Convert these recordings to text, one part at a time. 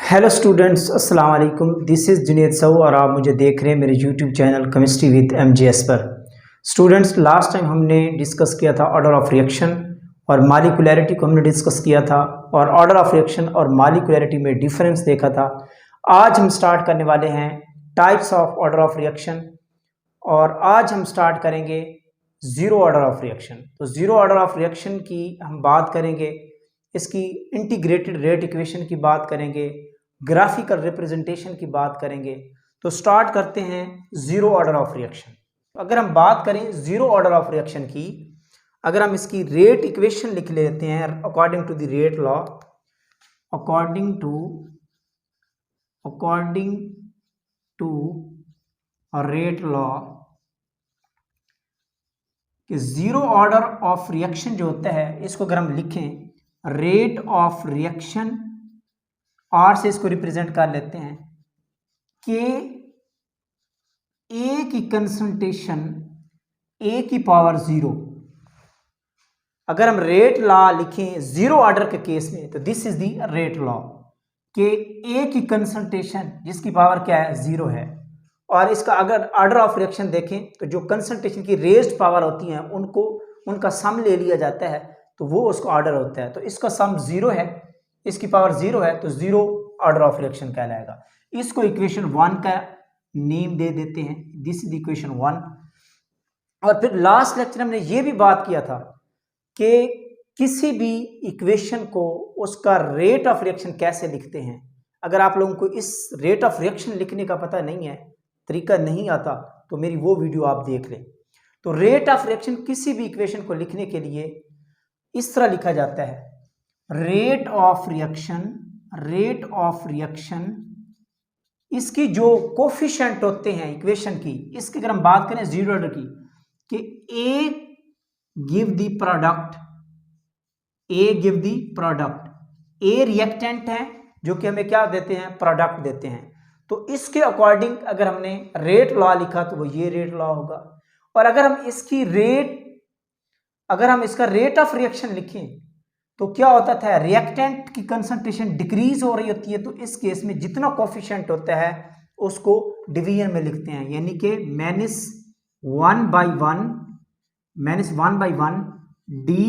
Hello students, अस्सलाम वालेकुम। This is Junaid सऊ और आप मुझे देख रहे हैं मेरे YouTube channel chemistry with MGS पर। स्टूडेंट्स, लास्ट टाइम हमने डिस्कस किया था ऑर्डर ऑफ रिएक्शन और मालिकुलैरिटी को हमने डिस्कस किया था और ऑर्डर ऑफ रिएक्शन और मालिकुलैरिटी में डिफरेंस देखा था। आज हम स्टार्ट करने वाले हैं types of order of reaction और आज हम स्टार्ट करेंगे ज़ीरो ऑर्डर ऑफ रिएक्शन। तो ज़ीरो ऑर्डर ऑफ रिएक्शन की हम बात करेंगे, इसकी इंटीग्रेटेड रेट इक्वेशन की बात करेंगे, ग्राफिकल रिप्रेजेंटेशन की बात करेंगे। तो स्टार्ट करते हैं ज़ीरो ऑर्डर ऑफ रिएक्शन। अगर हम बात करें ज़ीरो ऑर्डर ऑफ रिएक्शन की, अगर हम इसकी रेट इक्वेशन लिख लेते हैं according to the rate law, according to rate law कि ज़ीरो ऑर्डर ऑफ रिएक्शन जो होता है इसको अगर हम लिखें रेट ऑफ रिएक्शन, आर से इसको रिप्रेजेंट कर लेते हैं कि ए की कंसंट्रेशन ए की पावर ज़ीरो। अगर हम रेट लॉ लिखें ज़ीरो ऑर्डर के केस में तो this is the rate law कि ए की कंसंट्रेशन जिसकी पावर क्या है, ज़ीरो है। और इसका अगर ऑर्डर ऑफ रिएक्शन देखें तो जो कंसंट्रेशन की रेज्ड पावर होती हैं उनका सम ले लिया जाता है तो वो उसका ऑर्डर होता है। तो इसका सम ज़ीरो है, इसकी पावर ज़ीरो है, तो ज़ीरो ऑर्डर ऑफ रिएक्शन कहलाएगा। इसको इक्वेशन 1 का नेम दे देते हैं, दिस इज इक्वेशन 1। और फिर लास्ट लेक्चर हमने ये भी बात किया था कि किसी भी इक्वेशन को उसका रेट ऑफ रिएक्शन कैसे लिखते हैं। अगर आप लोगों को इस रेट ऑफ रिएक्शन लिखने का पता नहीं है, तरीका नहीं आता, तो मेरी वो वीडियो आप देख लें। तो रेट ऑफ रिएक्शन किसी भी इक्वेशन को लिखने के लिए इस तरह लिखा जाता है, रेट ऑफ रिएक्शन इसकी जो कोफिशिएंट होते हैं इक्वेशन की, इसकी अगर हम बात करें जीरो ऑर्डर की कि a give the product, a reactant है जो कि हमें क्या देते हैं, प्रोडक्ट देते हैं। तो इसके अकॉर्डिंग अगर हमने रेट लॉ लिखा तो वो ये रेट लॉ होगा। और अगर हम इसका रेट ऑफ रिएक्शन लिखें तो क्या होता था, रिएक्टेंट की कंसंट्रेशन डिक्रीज हो रही होती है, तो इस केस में जितना कोफिशिएंट होता है उसको डिवीजन में लिखते हैं, यानी कि -1/1 डी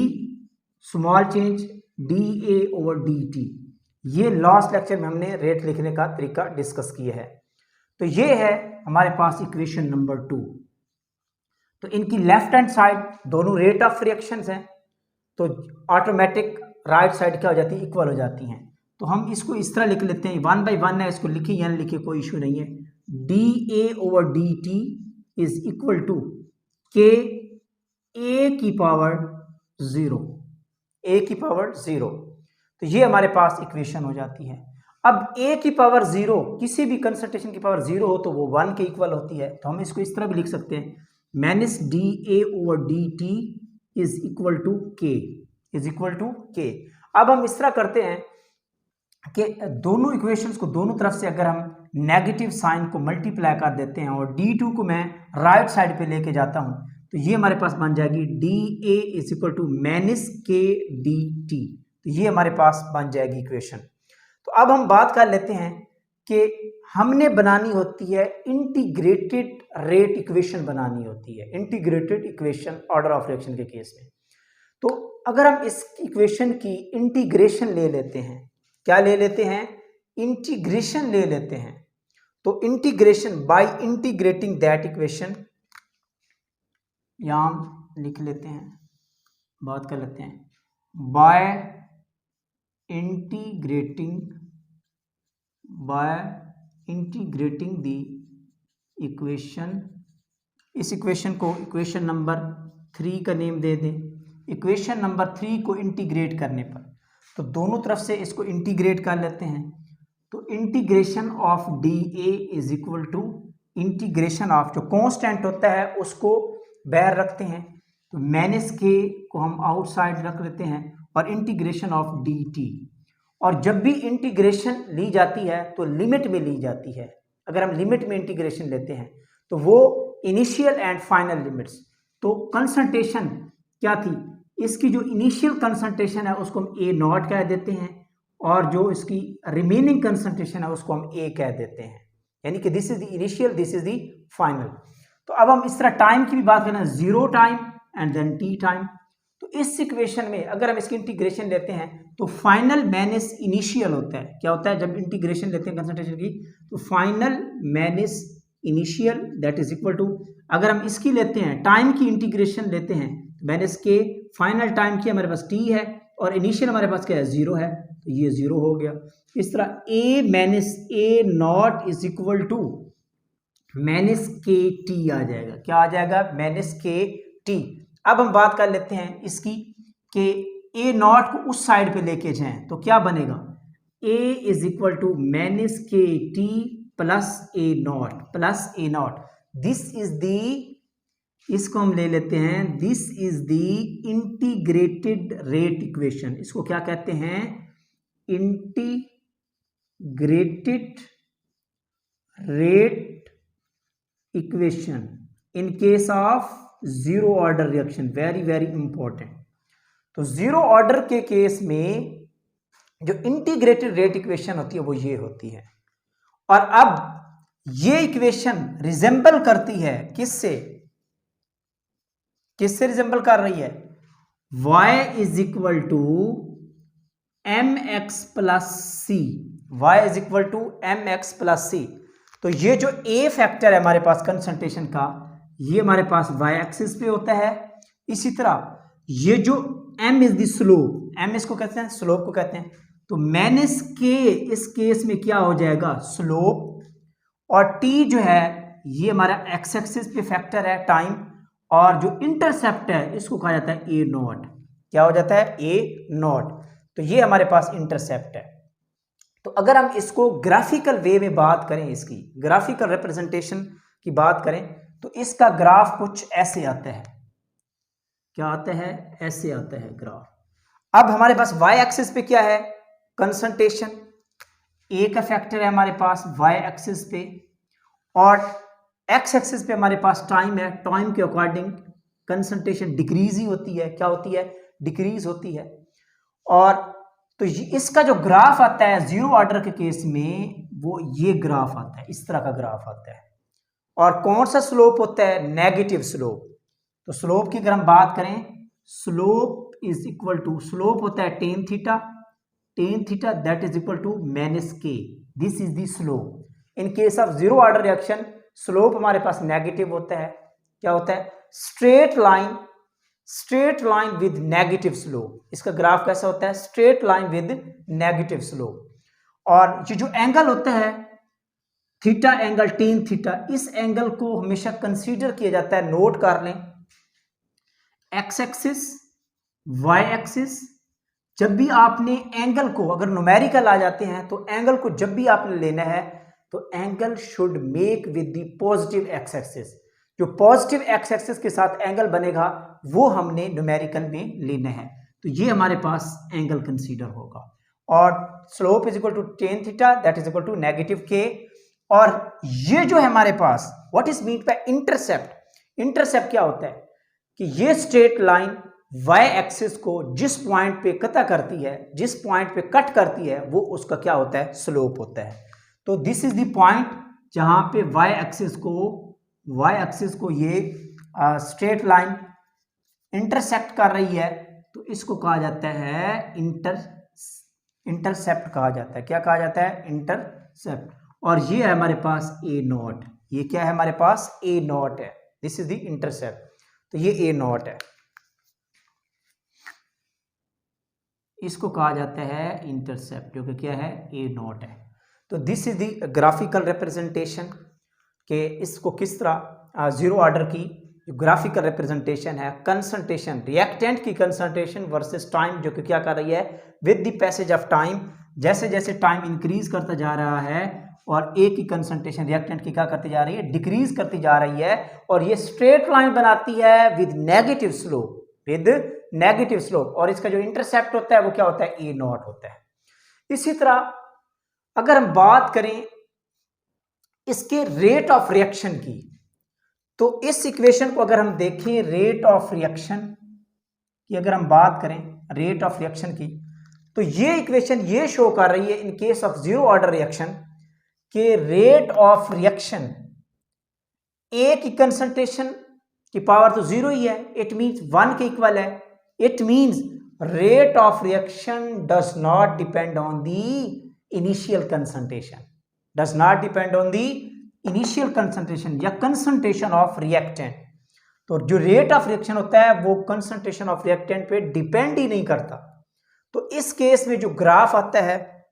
स्मॉल चेंज dA/dt। ये लास्ट लेक्चर में हमने रेट लिखने का तरीका डिस्कस किया है। तो ये है हमारे पास इक्वेशन नंबर 2। तो इनकी लेफ्ट हैंड साइड दोनों रेट ऑफ रिएक्शंस हैं, तो ऑटोमेटिक राइट साइड क्या हो जाती है, इक्वल हो जाती हैं। तो हम इसको इस तरह लिख लेते हैं, 1/1 है, इसको लिखे या लिखे कोई इशू नहीं है। dA/dt इज इक्वल टू के ए की पावर ज़ीरो। तो ये हमारे पास इक्वेशन हो जाती है। अब ए की पावर ज़ीरो, किसी भी कंसंट्रेशन की पावर ज़ीरो हो तो वो 1 के इक्वल होती है। तो हम इसको इस तरह भी लिख सकते हैं, -dA/dt इज इक्वल टू के। अब हम इस तरह करते हैं कि दोनों इक्वेशंस को दोनों तरफ से अगर हम नेगेटिव साइन को मल्टीप्लाई कर देते हैं और d2 को मैं राइट साइड पे लेके जाता हूं तो ये हमारे पास बन जाएगी dA is equal to -kdt। तो ये हमारे पास बन जाएगी इक्वेशन। तो अब हम बात कर लेते हैं कि हमने बनानी होती है इंटीग्रेटेड रेट इक्वेशन बनानी होती है, integrated equation order of reaction के केस में। तो अगर हम इस इक्वेशन की इंटीग्रेशन ले लेते हैं, क्या ले लेते हैं, इंटीग्रेशन ले लेते हैं। तो integration by integrating that equation, यहां लिख लेते हैं, बात कर लेते हैं, बाय इंटीग्रेटिंग द इक्वेशन। इस इक्वेशन को इक्वेशन नंबर 3 का नेम दे दें। इक्वेशन नंबर 3 को इंटीग्रेट करने पर तो दोनों तरफ से इसको इंटीग्रेट कर लेते हैं। तो integration of dA is equal to integration of, जो कांस्टेंट होता है उसको बाहर रखते हैं, तो -k को हम आउटसाइड रख लेते हैं और इंटीग्रेशन ऑफ dt। और जब भी इंटीग्रेशन ली जाती है तो लिमिट में ली जाती है। अगर हम लिमिट में इंटीग्रेशन लेते हैं तो वो इनिशियल एंड फाइनल लिमिट्स, तो कंसंट्रेशन क्या थी, इसकी जो इनिशियल कंसंट्रेशन है उसको हम A0 कह देते हैं और जो इसकी रिमेनिंग कंसंट्रेशन है उसको हम ए कह देते हैं, यानी कि this is the initial, this is the final. तो अब हम इस तरह टाइम की भी बात करें, 0 time and then T time. तो इस इक्वेशन में अगर हम इसकी इंटीग्रेशन लेते हैं तो फाइनल माइनस इनिशियल होता है। क्या होता है जब इंटीग्रेशन लेते हैं कंसंट्रेशन की, तो final minus initial that is equal to, अगर हम इसकी लेते हैं टाइम की इंटीग्रेशन लेते हैं माइनस के, फाइनल टाइम की हमारे पास टी है और इनिशियल हमारे पास क्या है 0 है, तो ये 0 हो गया। इस तरह a minus A naught is equal to minus K T आ जाएगा। क्या आ जाएगा? Minus K T. अब हम बात कर लेते हैं इसकी कि ए नॉट को उस साइड पे लेके जाएं तो क्या बनेगा, a is equal to minus K T plus A naught. This is the, इसको हम ले लेते हैं, this is the integrated rate equation. इसको क्या कहते हैं? Integrated rate equation in case of zero order reaction. Very very important. तो जीरो ऑर्डर के केस में जो इंटीग्रेटेड रेट इक्वेशन होती है वो ये होती है। और अब ये इक्वेशन रिजेंबल करती है किससे रिजेंबल कर रही है? y is equal to M X plus C. Y is equal to M X plus C. तो ये जो ए फैक्टर है हमारे पास कंसंट्रेशन का, ये हमारे पास y एक्सिस पे होता है। इसी तरह ये जो m is the slope, m इसको कहते हैं, स्लोप को कहते हैं। तो माइनस के इस केस में क्या हो जाएगा? स्लोप। और t जो है ये हमारा x एक्सिस पे फैक्टर है टाइम, और जो इंटरसेप्ट है इसको कहा जाता है ए नॉट। क्या हो जाता है? ए नॉट। तो ये हमारे पास इंटरसेप्ट है। तो अगर हम इसको ग्राफिकल वे में बात करें, इसकी ग्राफिकल रिप्रेजेंटेशन की बात करें, तो इसका ग्राफ कुछ ऐसे आता है। क्या आता है? ऐसे आता है ग्राफ। अब हमारे पास y एक्सिस पे क्या है? कंसंट्रेशन। a का फैक्टर है हमारे पास y एक्सिस पे, और x एक्सिस पे हमारे पास टाइम है। टाइम के अकॉर्डिंग कंसंट्रेशन डिक्रीज ही होती है। क्या होती है? डिक्रीज होती है। और तो इसका जो ग्राफ आता है जीरो ऑर्डर के केस में, वो ये ग्राफ आता है, इस तरह का ग्राफ आता है। और कौन सा स्लोप होता है? Negative slope. तो स्लोप की अगर हम बात करें, slope is equal to, slope होता है tan theta that is equal to minus K. This is the slope. In case of zero order reaction slope हमारे पास नेगेटिव होता है। क्या होता है? Straight line with negative slope. इसका ग्राफ कैसा होता है? Straight line with negative slope. और ये जो एंगल होता है थीटा एंगल, टेन थीटा, इस एंगल को हमेशा कंसीडर किया जाता है, नोट कर लें, एक्स एक्सिस, वाई एक्सिस। जब भी आपने एंगल को, अगर न्यूमेरिकल आ जाते हैं तो एंगल को जब भी आपने लेना है तो angle should make with the positive x axis. जो पॉजिटिव एक्स एक्सिस के साथ एंगल बनेगा वो हमने न्यूमेरिकल में लेना है। तो ये हमारे पास एंगल कंसीडर होगा। और slope is equal to tan theta that is equal to negative K. और ये जो है हमारे पास, what is mean by intercept? Intercept क्या होता है कि ये स्ट्रेट लाइन y एक्सिस को जिस पॉइंट पे कटा करती है, जिस पॉइंट पे कट करती है, वो उसका क्या होता है? स्लोप होता है। तो दिस इज द पॉइंट जहां पे y एक्सिस को ये स्ट्रेट लाइन इंटरसेक्ट कर रही है, तो इसको कहा जाता है इंटरसेप्ट कहा जाता है। क्या कहा जाता है? इंटरसेप्ट। और ये है हमारे पास ए नॉट। ये क्या है हमारे पास? ए नॉट है। This is the intercept. तो ये ए नॉट है, इसको कहा जाता है इंटरसेप्ट, जो कि क्या है? ए नॉट है। तो this is the graphical representation के इसको किस तरह जीरो ऑर्डर की जो ग्राफिकल रिप्रेजेंटेशन है, कंसंट्रेशन, रिएक्टेंट की कंसंट्रेशन वर्सेस टाइम, जो कि क्या कर रही है? With the passage of time, जैसे जैसे टाइम इंक्रीज करता जा रहा है और ए की कंसंट्रेशन रिएक्टेंट की क्या करती जा रही है? डिक्रीज करती जा रही है। और ये स्ट्रेट लाइन बनाती है विद नेगेटिव स्लोप, और इसका जो इंटरसेप्ट होता है वो क्या होता है? ए नॉट होता है। इसी तरह अगर हम बात करें इसके रेट ऑफ रिएक्शन की, तो इस इक्वेशन को अगर हम देखें, रेट ऑफ रिएक्शन की अगर हम बात करें, रेट ऑफ रिएक्शन की, तो ये इक्वेशन ये शो कर रही है इन case of zero order reaction के रेट ऑफ रिएक्शन ए की कंसंट्रेशन की पावर तो जीरो ही है, इट मींस 1 के इक्वल है। It means rate of reaction does not depend on the initial concentration, does not depend on the initial concentration या concentration of reactant. तो जो rate of reaction होता है वो कंसंट्रेशन ऑफ रिएक्टेंट पे depend ही नहीं करता। तो इस केस में जो ग्राफ आता है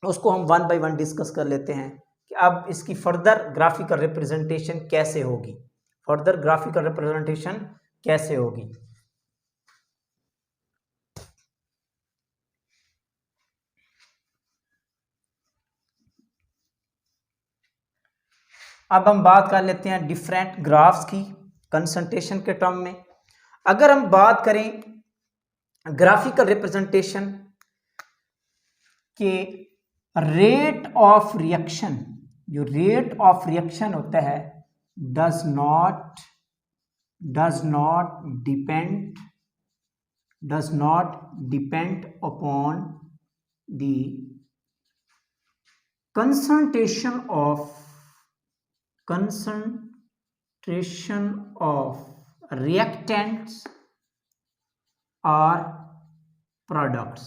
उसको हम 1 बाय 1 डिस्कस कर लेते हैं कि अब इसकी फर्दर ग्राफिकल रिप्रेजेंटेशन कैसे होगी, फर्दर ग्राफिकल रिप्रेजेंटेशन कैसे होगी। अब हम बात कर लेते हैं डिफरेंट ग्राफ्स की कंसंट्रेशन के टर्म में। अगर हम बात करें ग्राफिकल रिप्रेजेंटेशन के रेट ऑफ रिएक्शन, जो रेट ऑफ रिएक्शन होता है does not depend upon the concentration of reactants or products,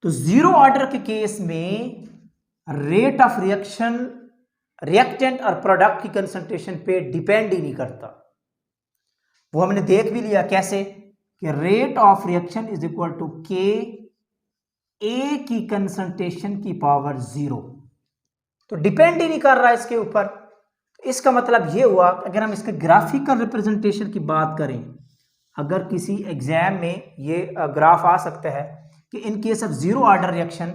तो जीरो ऑर्डर के केस में रेट ऑफ रिएक्शन रिएक्टेंट और प्रोडक्ट की कंसंट्रेशन पे डिपेंड ही नहीं करता। वो हमने देख भी लिया कैसे कि rate of reaction is equal to के ए की कंसंट्रेशन की पावर 0, तो डिपेंड ही नहीं कर रहा इसके ऊपर। इसका मतलब ये हुआ अगर हम इसके ग्राफिकल रिप्रेजेंटेशन की बात करें, अगर किसी एग्जाम में ये ग्राफ आ सकता है कि इन case of zero order reaction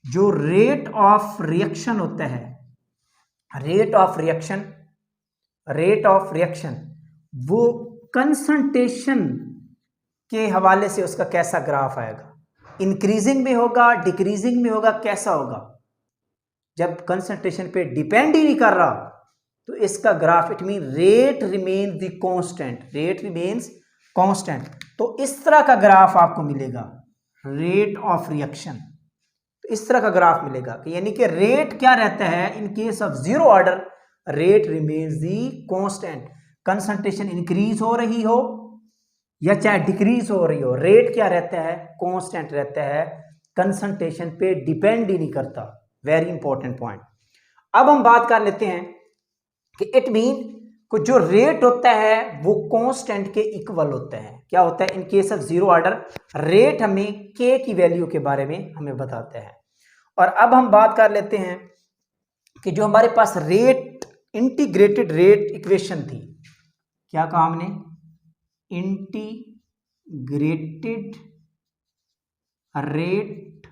जो रेट ऑफ रिएक्शन होता है, रेट ऑफ रिएक्शन वो कंसंट्रेशन के हवाले से उसका कैसा ग्राफ आएगा, इंक्रीजिंग में होगा, डिक्रीजिंग में होगा, कैसा होगा। जब कंसंट्रेशन पे डिपेंड ही नहीं कर रहा तो इसका graph it mean rate remains the constant, rate remains constant. तो इस तरह का ग्राफ आपको मिलेगा रेट ऑफ रिएक्शन, तो इस तरह का ग्राफ मिलेगा कि यानी कि रेट क्या रहता है इन case of zero order, rate remains the constant. Concentration increase हो रही हो या चाहे डिक्रीज हो रही हो, रेट क्या रहता है, कांस्टेंट रहता है, कंसंट्रेशन पे डिपेंड ही नहीं करता। Very important point. अब हम बात कर लेते हैं कि इट मीन को जो रेट होता है वो कांस्टेंट के इक्वल होता है। क्या होता है इन case of zero order, rate हमें के की वैल्यू के बारे में हमें बताता है। और अब हम बात कर लेते हैं कि जो हमारे पास रेट इंटीग्रेटेड रेट इक्वेशन थी, क्या कहा हमने, integrated rate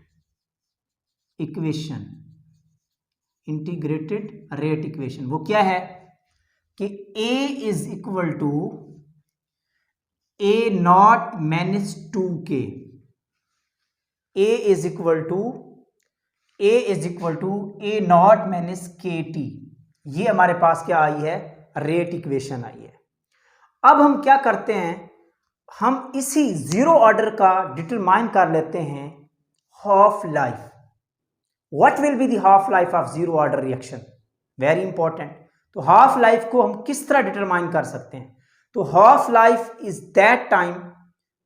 equation, integrated rate equation वो क्या है कि A is equal to A naught minus 2K, A is equal to A naught minus KT। ये हमारे पास क्या आई है, रेट इक्वेशन आई है। अब हम क्या करते हैं, हम इसी जीरो ऑर्डर का डिटरमाइन कर लेते हैं half life. What will be the half life of zero order reaction, very important. तो हाफ लाइफ को हम किस तरह डिटरमाइन कर सकते हैं, तो half life is that time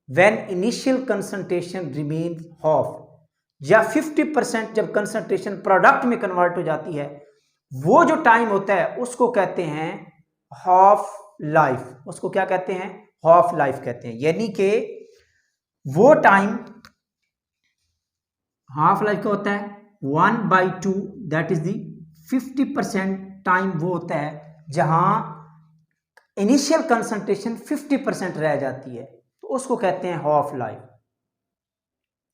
when initial concentration remains half, या 50% जब कंसंट्रेशन प्रोडक्ट में कन्वर्ट हो जाती है, वो जो टाइम होता है उसको कहते हैं हाफ लाइफ, उसको क्या कहते हैं, हाफ लाइफ कहते हैं। यानी कि वो टाइम, हाफ लाइफ का होता है 1/2, दैट इज दी 50% टाइम वो होता है जहां इनिशियल कंसंट्रेशन 50% रह जाती है, तो उसको कहते हैं हाफ लाइफ,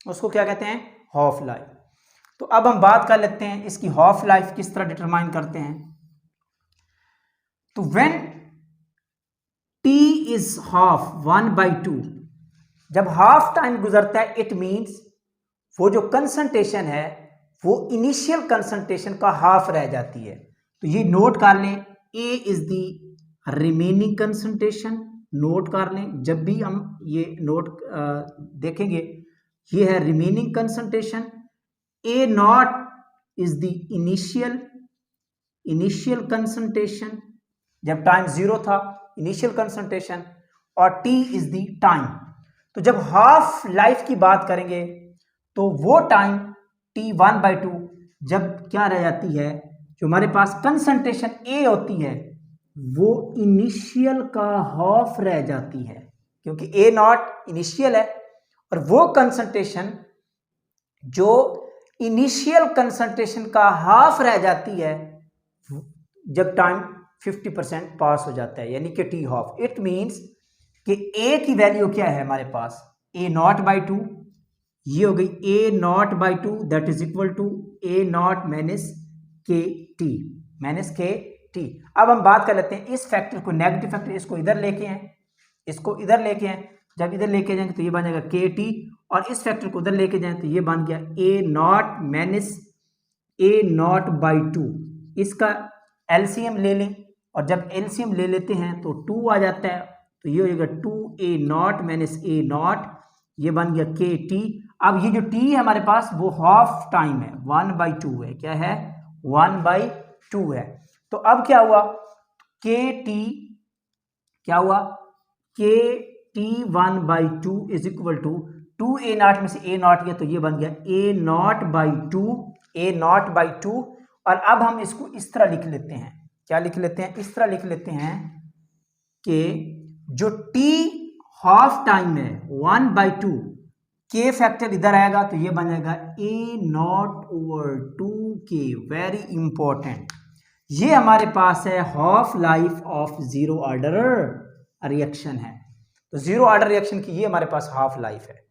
उसको क्या कहते हैं, हाफ लाइफ। तो अब हम बात कर लेते हैं इसकी हाफ लाइफ किस तरह डिटरमाइन करते हैं। तो व्हेन T इज हाफ 1/2, जब हाफ टाइम गुजरता है इट मींस वो जो कंसंट्रेशन है वो इनिशियल कंसंट्रेशन का हाफ रह जाती है। तो ये नोट कर लें, A is the remaining concentration note कर लें, जब भी हम ये नोट देखेंगे, ये है remaining concentration, A naught is the initial concentration, जब टाइम 0 था इनिशियल कंसंट्रेशन, और टी इज द टाइम। तो जब हाफ लाइफ की बात करेंगे तो वो टाइम टी 1/2 जब क्या रह जाती है, जो हमारे पास कंसंट्रेशन ए होती है वो इनिशियल का हाफ रह जाती है, क्योंकि ए नॉट इनिशियल है, और वो कंसंट्रेशन जो इनिशियल कंसंट्रेशन का हाफ रह जाती है जब टाइम 50% पास हो जाता है, यानी कि टी हाफ। इट मीन्स कि ए की वैल्यू क्या है हमारे पास, ए नॉट बाई 2, ये हो गई A naught by 2, that is equal to A naught minus K T, minus K T. अब हम बात कर लेते हैं इस फैक्टर को, नेगेटिव फैक्टर, इसको इधर लेके आए, इसको इधर लेके आए, जब इधर लेके जाएंगे तो ये बन जाएगा के टी, और इस फैक्टर को उधर लेके जाएं तो ये बन गया A naught minus A naught by 2। इसका एलसीएम ले लें, और जब एलसीएम ले लेते हैं तो 2 आ जाता है, तो ये हो जाएगा 2 A naught minus A not, ये बन गया के टी। अब ये जो टी है हमारे पास वो हाफ टाइम है, 1/2 है, क्या है 1/2 है। तो अब क्या हुआ, के टी क्या हुआ, K T 1/2 is equal to 2 A naught में से ए नॉट गया तो ये बन गया A naught by 2, A naught by 2। और अब हम इसको इस तरह लिख लेते हैं, क्या लिख लेते हैं, इस तरह लिख लेते हैं कि जो टी हाफ टाइम है 1/2, के फैक्टर इधर आएगा तो ये बन जाएगा ए नॉट ओवर 2 के। वेरी इंपॉर्टेंट, ये हमारे पास है half life of zero order reaction है। तो जीरो ऑर्डर रिएक्शन की ये हमारे पास हाफ लाइफ है।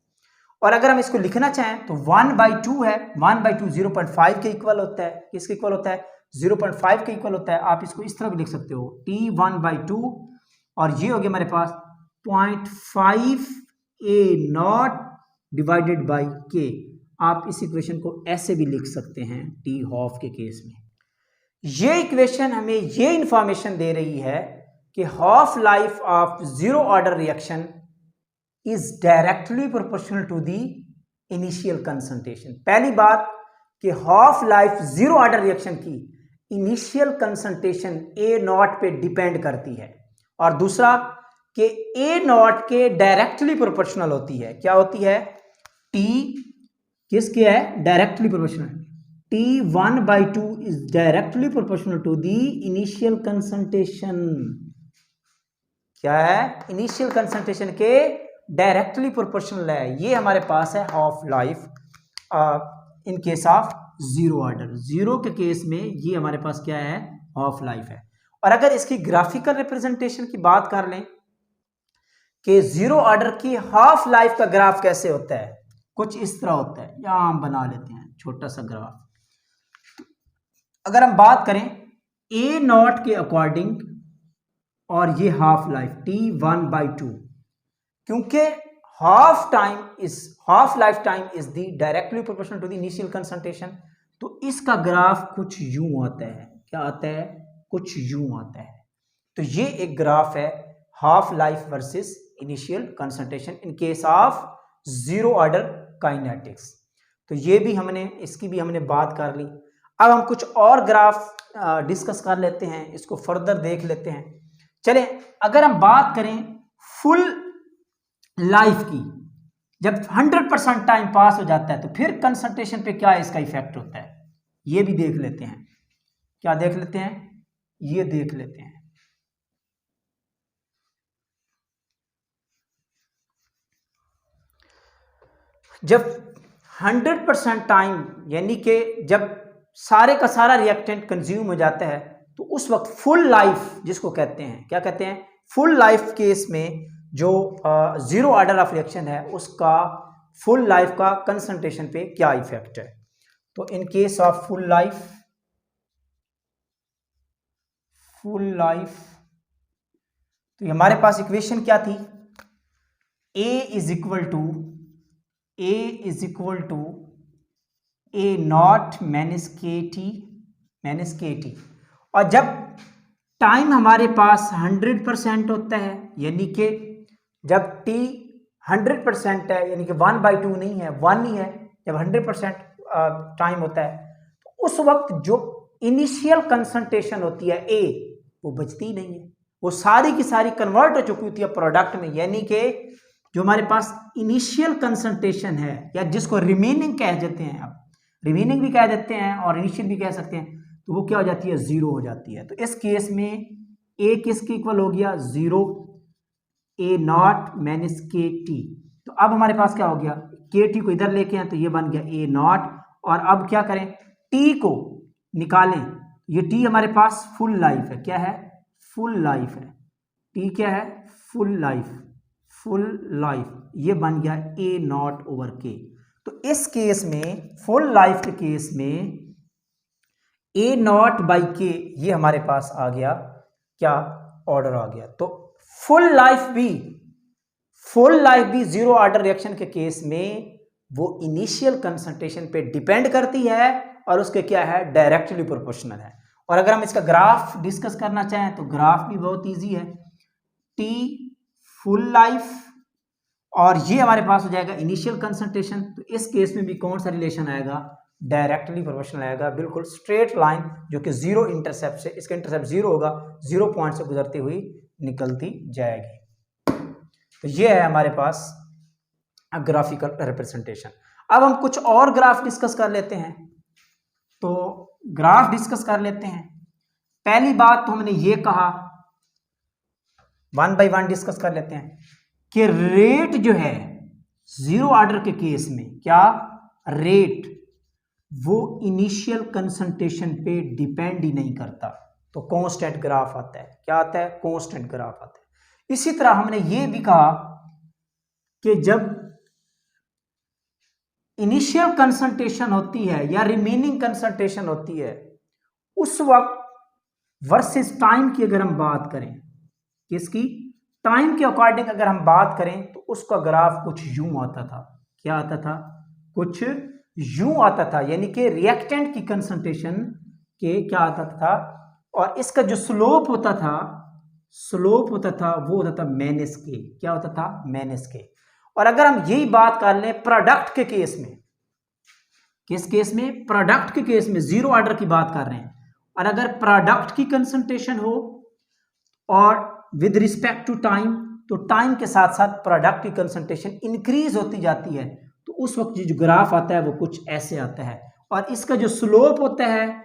और अगर हम इसको लिखना चाहें तो 1/2 है, 1/2 0.5 के इक्वल होता है, किसके इक्वल होता है, 0.5 के इक्वल होता है। आप इसको इस तरह भी लिख सकते हो, t 1/2, और ये हो गया हमारे पास 0.5 ए नॉट डिवाइडेड बाई के। आप इस इक्वेशन को ऐसे भी लिख सकते हैं टी हाफ के केस में। ये इक्वेशन हमें ये इंफॉर्मेशन दे रही है कि half life of zero order reaction is directly proportional to the initial concentration. पहली बात कि half life zero order reaction की इनिशियल कंसंट्रेशन ए नॉट पे डिपेंड करती है, और दूसरा कि ए नॉट के डायरेक्टली प्रोपोर्शनल होती है। क्या होती है, टी किसके है, directly proportional, T 1/2 is directly proportional to the initial concentration. क्या है, इनिशियल कंसंट्रेशन के डायरेक्टली प्रोपोर्शनल है। ये हमारे पास है half life in case of zero order. Zero के केस में ये हमारे पास क्या है, हाफ लाइफ है। और अगर इसकी ग्राफिकल रिप्रेजेंटेशन की बात कर लें कि जीरो ऑर्डर की हाफ लाइफ का ग्राफ कैसे होता है, कुछ इस तरह होता है। यहां हम बना लेते हैं छोटा सा ग्राफ। अगर हम बात करें ए नॉट के अकॉर्डिंग, और ये हाफ लाइफ टी 1/2, क्योंकि half life time is the directly proportional to the initial concentration, तो इसका ग्राफ कुछ यूं आता है। क्या आता है, कुछ यूं आता है। तो ये एक ग्राफ है half life versus initial concentration in case of zero order kinetics. तो ये भी इसकी भी हमने बात कर ली। अब हम कुछ और ग्राफ डिस्कस कर लेते हैं, इसको फर्दर देख लेते हैं। चलें, अगर हम बात करें फुल लाइफ की, जब 100% टाइम पास हो जाता है तो फिर कंसंट्रेशन पे क्या इसका इफेक्ट होता है, ये भी देख लेते हैं। क्या देख लेते हैं, ये देख लेते हैं। जब 100% टाइम, यानी कि जब सारे का सारा रिएक्टेंट कंज्यूम हो जाता है, तो उस वक्त फुल लाइफ जिसको कहते हैं, क्या कहते हैं, फुल लाइफ केस में जो जीरो ऑर्डर ऑफ रिएक्शन है उसका फुल लाइफ का कंसंट्रेशन पे क्या इफेक्ट है। तो in case of full life, तो हमारे पास इक्वेशन क्या थी, A is equal to A naught minus K T, और जब टाइम हमारे पास 100% होता है, यानी कि जब t 100% है, यानी कि 1/2 नहीं है, 1 ही है, जब 100% टाइम होता है तो उस वक्त जो इनिशियल कंसंट्रेशन होती है A, वो बचती ही नहीं है, वो सारी की सारी कन्वर्ट हो चुकी होती है प्रोडक्ट में। यानी कि जो हमारे पास इनिशियल कंसंट्रेशन है, या जिसको रिमेनिंग कह देते हैं, आप रिमेनिंग भी कह देते हैं और इनिशियल भी कह सकते हैं, तो वो क्या हो जाती है, 0 हो जाती है। तो इस केस में A किसके इक्वल हो गया, 0, A0 माइनस KT। तो अब हमारे पास क्या हो गया, KT को इधर लेके आए तो ये बन गया A0, और अब क्या करें, T को निकालें, ये T हमारे पास फुल लाइफ है, क्या है, फुल लाइफ है, T क्या है, फुल लाइफ, फुल लाइफ, ये बन गया A0/K। तो इस केस में, फुल लाइफ के केस में A0/K ये हमारे पास आ गया, क्या ऑर्डर आ गया। तो फुल लाइफ भी 0 ऑर्डर रिएक्शन के केस में वो इनिशियल कंसंट्रेशन पे डिपेंड करती है, और उसके क्या है, डायरेक्टली प्रोपोर्शनल है। और अगर हम इसका ग्राफ डिस्कस करना चाहें तो ग्राफ भी बहुत इजी है, T फुल लाइफ और ये हमारे पास हो जाएगा इनिशियल कंसंट्रेशन। तो इस केस में भी कौन सा रिलेशन आएगा, डायरेक्टली प्रोपोर्शनल आएगा, बिल्कुल स्ट्रेट लाइन, जो कि 0 इंटरसेप्ट से, इसका इंटरसेप्ट 0 होगा, 0 पॉइंट से गुजरती हुई निकलती जाएगी। तो ये है हमारे पास ग्राफिकल रिप्रेजेंटेशन। अब हम कुछ और ग्राफ डिस्कस कर लेते हैं। तो ग्राफ डिस्कस कर लेते हैं। पहली बात तो हमने ये कहा, 1 बाय 1 डिस्कस कर लेते हैं, कि रेट जो है 0 ऑर्डर के केस में, क्या रेट, वो इनिशियल कंसंट्रेशन पे डिपेंड ही नहीं करता, तो कांस्टेंट ग्राफ आता है। क्या आता है, कांस्टेंट ग्राफ आता है। इसी तरह हमने ये भी कहा कि जब इनिशियल कंसंट्रेशन होती है या रिमेनिंग कंसंट्रेशन होती है, उस वक्त वर्सेस टाइम की अगर हम बात करें, किसकी, टाइम के अकॉर्डिंग अगर हम बात करें, तो उसका ग्राफ कुछ यूं आता था। क्या आता था, कुछ यूं आता था, यानी कि रिएक्टेंट की कंसंट्रेशन के क्या आता था, और इसका जो स्लोप होता था वो होता था माइनस के। क्या होता था, माइनस के। और अगर हम यही बात कर लें प्रोडक्ट के केस में, किस केस में, प्रोडक्ट के केस में 0 ऑर्डर की बात कर रहे हैं, और अगर प्रोडक्ट की कंसंट्रेशन हो और विद रिस्पेक्ट टू टाइम, तो टाइम के साथ साथ प्रोडक्ट की कंसंट्रेशन इंक्रीज होती जाती है, तो उस वक्त जो ग्राफ आता है वो कुछ ऐसे आता है, और इसका जो स्लोप होता है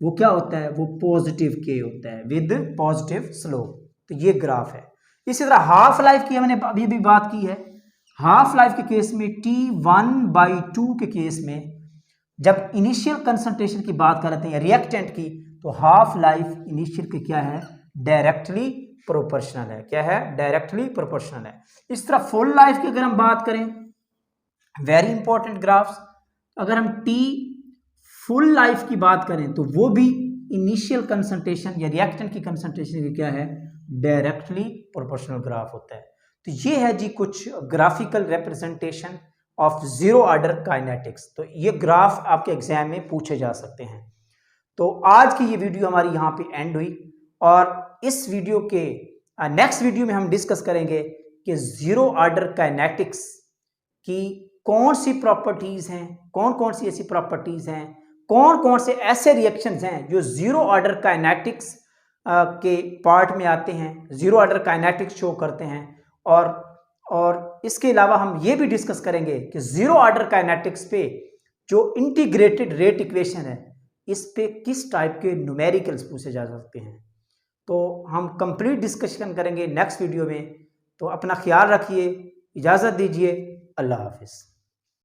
वो क्या होता है, वो पॉजिटिव के होता है, विद पॉजिटिव स्लोप। तो ये ग्राफ है। इसी तरह हाफ लाइफ की हमने अभी भी बात की है। हाफ लाइफ के केस में T1/2 के केस में जब इनिशियल कंसंट्रेशन की बात करते हैं रिएक्टेंट की, तो हाफ लाइफ इनिशियल के क्या है, डायरेक्टली प्रोपोर्शनल है। क्या है, डायरेक्टली प्रोपोर्शनल है। इस तरह फुल लाइफ की अगर हम बात करें, वेरी इंपॉर्टेंट ग्राफ्स, अगर हम T फुल लाइफ की बात करें तो वो भी इनिशियल कंसंट्रेशन या रिएक्टेंट की कंसंट्रेशन की क्या है, डायरेक्टली प्रोपोर्शनल ग्राफ होता है। तो ये है जी कुछ graphical representation of 0 order kinetics. तो ये ग्राफ आपके एग्जाम में पूछे जा सकते हैं। तो आज की ये वीडियो हमारी यहाँ पे एंड हुई, और इस वीडियो के नेक्स्ट वीडियो में हम डिस्कस करेंगे कि 0 ऑर्डर काइनेटिक्स की कौन सी प्रॉपर्टीज हैं, कौन कौन सी ऐसी प्रॉपर्टीज हैं, कौन कौन से ऐसे रिएक्शंस हैं जो 0 ऑर्डर काइनेटिक्स के पार्ट में आते हैं, 0 ऑर्डर काइनेटिक्स शो करते हैं। और इसके अलावा हम ये भी डिस्कस करेंगे कि 0 ऑर्डर काइनेटिक्स पे जो इंटीग्रेटेड रेट इक्वेशन है, इस पे किस टाइप के न्यूमेरिकल्स पूछे जा सकते हैं। तो हम कंप्लीट डिस्कशन करेंगे नेक्स्ट वीडियो में। तो अपना ख्याल रखिए, इजाज़त दीजिए, अल्लाह हाफिज़।